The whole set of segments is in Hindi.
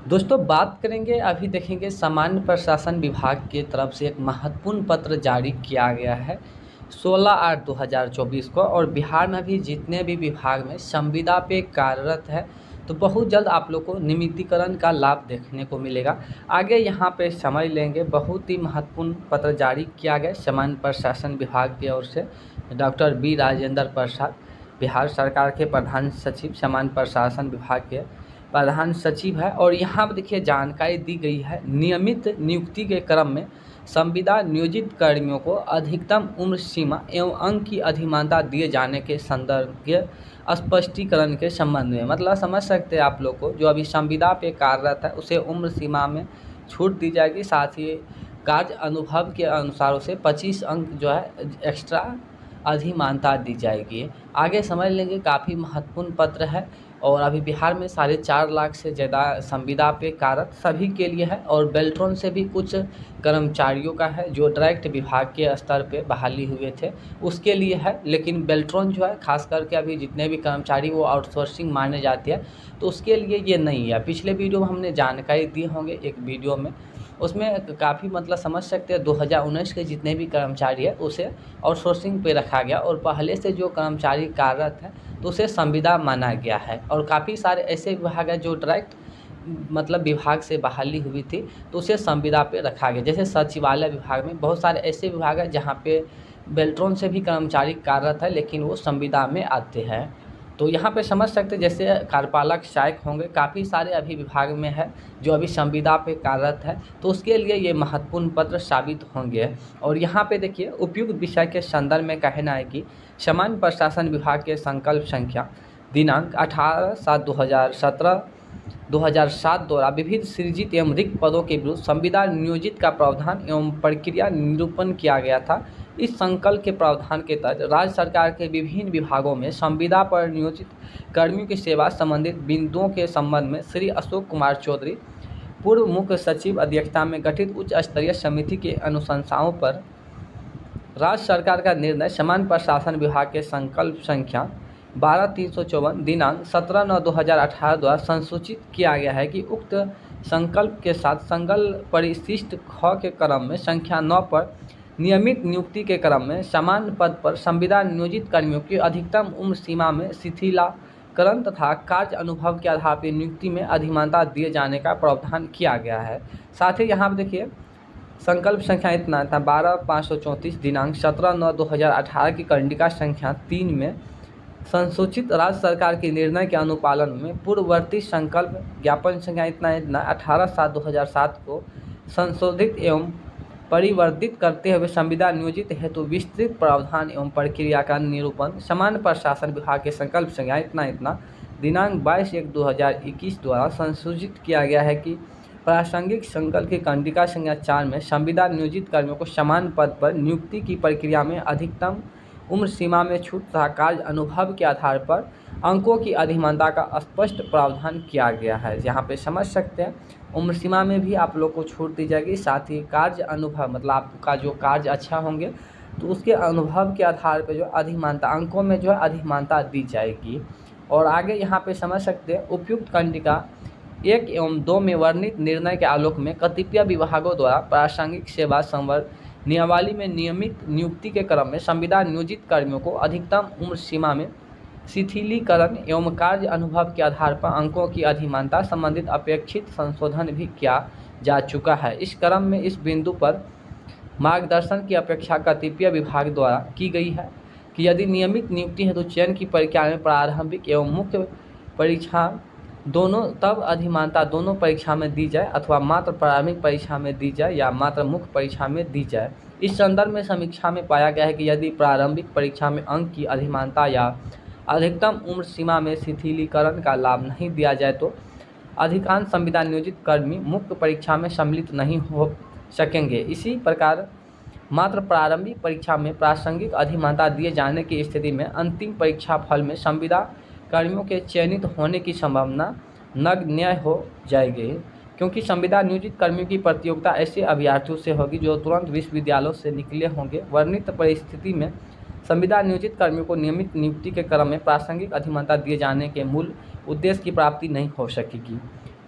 दोस्तों बात करेंगे अभी देखेंगे सामान्य प्रशासन विभाग की तरफ से एक महत्वपूर्ण पत्र जारी किया गया है 16/8/2024 को। और बिहार में भी जितने भी विभाग में संविदा पे कार्यरत है तो बहुत जल्द आप लोग को नियमितीकरण का लाभ देखने को मिलेगा। आगे यहाँ पे समझ लेंगे, बहुत ही महत्वपूर्ण पत्र जारी किया गया सामान्य प्रशासन विभाग की ओर से। डॉक्टर बी राजेंद्र प्रसाद बिहार सरकार के प्रधान सचिव सामान्य प्रशासन विभाग के प्रधान सचिव है। और यहाँ पर देखिए जानकारी दी गई है, नियमित नियुक्ति के क्रम में संविदा नियोजित कर्मियों को अधिकतम उम्र सीमा एवं अंक की अधिमानता दिए जाने के संदर्भ के स्पष्टीकरण के संबंध में। मतलब समझ सकते हैं आप लोग को, जो अभी संविदा पे कार्यरत है उसे उम्र सीमा में छूट दी जाएगी, साथ ही कार्य अनुभव के अनुसार उसे 25 अंक जो है एक्स्ट्रा अधिमानता दी जाएगी। आगे समझ लेंगे, काफ़ी महत्वपूर्ण पत्र है। और अभी बिहार में 4.5 लाख से ज़्यादा संविदा पे कार्यरत सभी के लिए है। और बेल्ट्रॉन से भी कुछ कर्मचारियों का है जो डायरेक्ट विभाग के स्तर पे बहाली हुए थे, उसके लिए है। लेकिन बेल्ट्रॉन जो है खास करके अभी जितने भी कर्मचारी वो आउटसोर्सिंग माने जाती है, तो उसके लिए ये नहीं है। पिछले वीडियो में हमने जानकारी दी होंगे, एक वीडियो में उसमें काफ़ी मतलब समझ सकते हैं 2019 के जितने भी कर्मचारी है उसे आउटसोर्सिंग पे रखा गया, और पहले से जो कर्मचारी कार्यरत है तो उसे संविदा माना गया है। और काफ़ी सारे ऐसे विभाग हैं जो डायरेक्ट मतलब विभाग से बहाली हुई थी तो उसे संविदा पे रखा गया। जैसे सचिवालय विभाग में बहुत सारे ऐसे विभाग हैं जहाँ पे बेल्ट्रॉन से भी कर्मचारी कार्यरत है लेकिन वो संविदा में आते हैं। तो यहाँ पे समझ सकते हैं, जैसे कार्यपालक सहायक होंगे, काफ़ी सारे अभी विभाग में है जो अभी संविदा पे कार्यरत है, तो उसके लिए ये महत्वपूर्ण पत्र साबित होंगे। और यहाँ पे देखिए उपयुक्त विषय के संदर्भ में कहना है कि सामान्य प्रशासन विभाग के संकल्प संख्या दिनांक 18/7/2017 द्वारा विविध सृजित एवं रिक्त पदों के विरुद्ध संविदा नियोजित का प्रावधान एवं प्रक्रिया निरूपण किया गया था। इस संकल्प के प्रावधान के तहत राज्य सरकार के विभिन्न विभागों में संविदा पर नियोजित कर्मियों की सेवा संबंधित बिंदुओं के संबंध में श्री अशोक कुमार चौधरी पूर्व मुख्य सचिव अध्यक्षता में गठित उच्च स्तरीय समिति के अनुशंसाओं पर राज्य सरकार का निर्णय सामान्य प्रशासन विभाग के संकल्प संख्या 12/354 दिनांक 17/9/2018 द्वारा संसूचित किया गया है कि उक्त संकल्प के साथ संकल्प परिशिष्ट ख के क्रम में संख्या 9 पर नियमित नियुक्ति के क्रम में सामान्य पद पर संविदा नियोजित कर्मियों की अधिकतम उम्र सीमा में शिथिलीकरण तथा कार्य अनुभव के आधार पर नियुक्ति में अधिमानता दिए जाने का प्रावधान किया गया है। साथ ही यहाँ पर देखिए संकल्प संख्या इतना था 12/534 दिनांक 17/9/2018 की कंडिका संख्या 3 में संसूचित राज्य सरकार के निर्णय के अनुपालन में पूर्ववर्ती संकल्प ज्ञापन संख्या इतना 18/7/2007 को संशोधित एवं परिवर्तित करते हुए संविदा नियोजित हेतु विस्तृत प्रावधान एवं प्रक्रिया का निरूपण सामान्य प्रशासन विभाग के संकल्प संख्या इतना दिनांक 22/1/2021 द्वारा संशोधित किया गया है कि प्रासंगिक संकल्प की कंडिका संख्या 4 में संविदा नियोजित कर्मियों को समान पद पर नियुक्ति की प्रक्रिया में अधिकतम उम्र सीमा में छूट तथा कार्य अनुभव के आधार पर अंकों की अधिमानता का स्पष्ट प्रावधान किया गया है। यहाँ पे समझ सकते हैं उम्र सीमा में भी आप लोग को छूट दी जाएगी, साथ ही कार्य अनुभव मतलब आपका जो कार्य अच्छा होंगे तो उसके अनुभव के आधार पर जो अधिमानता अंकों में जो है अधिमानता दी जाएगी। और आगे यहाँ पे समझ सकते हैं उपयुक्त कंडिका 1 एवं 2 में वर्णित निर्णय के आलोक में कतिपय विभागों द्वारा प्रासंगिक सेवा संवर्ग नियमावली में नियमित नियुक्ति के क्रम में संविदा नियोजित कर्मियों को अधिकतम उम्र सीमा में शिथिलीकरण एवं कार्य अनुभव के आधार पर अंकों की अधिमानता संबंधित अपेक्षित संशोधन भी किया जा चुका है। इस क्रम में इस बिंदु पर मार्गदर्शन की अपेक्षा कतिपय विभाग द्वारा की गई है कि यदि नियमित नियुक्ति है तो चयन की प्रक्रिया में प्रारंभिक एवं मुख्य परीक्षा दोनों तब अधिमानता दोनों परीक्षा में दी जाए अथवा मात्र प्रारंभिक परीक्षा में दी जाए या मात्र मुख्य परीक्षा में दी जाए। इस संदर्भ में समीक्षा में पाया गया है कि यदि प्रारंभिक परीक्षा में अंक की अधिमानता या अधिकतम उम्र सीमा में शिथिलीकरण का लाभ नहीं दिया जाए तो अधिकांश संविदा नियोजित कर्मी मुख्य परीक्षा में सम्मिलित नहीं हो सकेंगे। इसी प्रकार मात्र प्रारंभिक परीक्षा में प्रासंगिक अधिमानता दिए जाने की स्थिति में अंतिम परीक्षा फल में संविदा कर्मियों के चयनित होने की संभावना नगण्य हो जाएगी, क्योंकि संविदा नियोजित कर्मियों की प्रतियोगिता ऐसे अभ्यर्थियों से होगी जो तुरंत विश्वविद्यालयों से निकले होंगे। वर्णित परिस्थिति में संविदा नियोजित कर्मियों को नियमित नियुक्ति के क्रम में प्रासंगिक अधिमानता दिए जाने के मूल उद्देश्य की प्राप्ति नहीं हो सकेगी।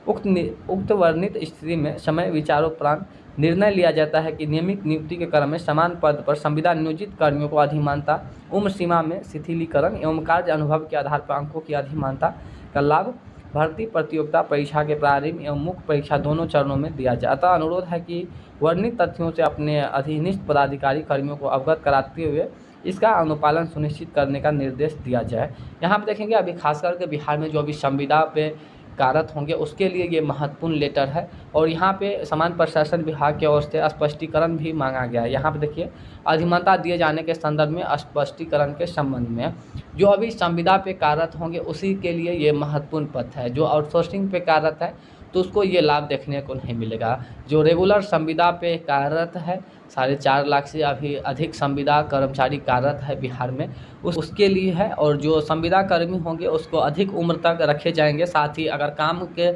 उक्त वर्णित स्थिति में समय विचारोपरांत निर्णय लिया जाता है कि नियमित नियुक्ति के क्रम में समान पद पर संविदा नियोजित कर्मियों को अधिमानता, उम्र सीमा में शिथिलीकरण एवं कार्य अनुभव के आधार पर अंकों की अधिमानता का लाभ भर्ती प्रतियोगिता परीक्षा के प्रारंभ एवं मुख्य परीक्षा दोनों चरणों में दिया जाए। अतः अनुरोध है कि वर्णित तथ्यों से अपने अधीनस्थ पदाधिकारी कर्मियों को अवगत कराते हुए इसका अनुपालन सुनिश्चित करने का निर्देश दिया जाए। यहाँ पे देखेंगे अभी खास करके बिहार में जो अभी संविदा पे कार्यरत होंगे उसके लिए ये महत्वपूर्ण लेटर है और यहाँ पे समान प्रशासन विभाग की ओर से स्पष्टीकरण भी मांगा गया है। यहाँ पे देखिए अधिमानता दिए जाने के संदर्भ में स्पष्टीकरण के संबंध में जो अभी संविदा पे कार्यरत होंगे उसी के लिए ये महत्वपूर्ण पद है। जो आउटसोर्सिंग पे कार्यरत है तो उसको ये लाभ देखने को नहीं मिलेगा। जो रेगुलर संविदा पे कार्यरत है 4.5 लाख से अभी अधिक संविदा कर्मचारी कार्यरत है बिहार में उसके लिए है और जो संविदा कर्मी होंगे उसको अधिक उम्र तक रखे जाएंगे। साथ ही अगर काम के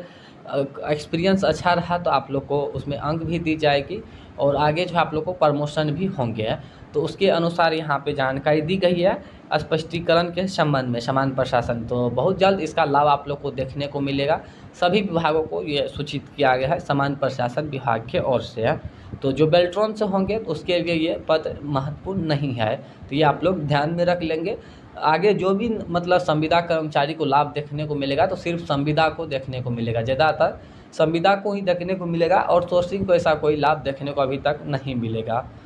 एक्सपीरियंस अच्छा रहा तो आप लोग को उसमें अंक भी दी जाएगी और आगे जो आप लोग को प्रमोशन भी होंगे। तो उसके अनुसार यहाँ पे जानकारी दी गई है स्पष्टीकरण के संबंध में समान प्रशासन। तो बहुत जल्द इसका लाभ आप लोग को देखने को मिलेगा। सभी विभागों को ये सूचित किया गया है समान प्रशासन विभाग की ओर से। तो जो बेल्ट्रॉन से होंगे तो उसके लिए ये पद महत्वपूर्ण नहीं है। तो ये आप लोग ध्यान में रख लेंगे। आगे जो भी मतलब संविदा कर्मचारी को लाभ देखने को मिलेगा तो सिर्फ संविदा को देखने को मिलेगा, ज़्यादातर संविदा को ही देखने को मिलेगा। आउटसोर्सिंग को ऐसा कोई लाभ देखने को अभी तक नहीं मिलेगा।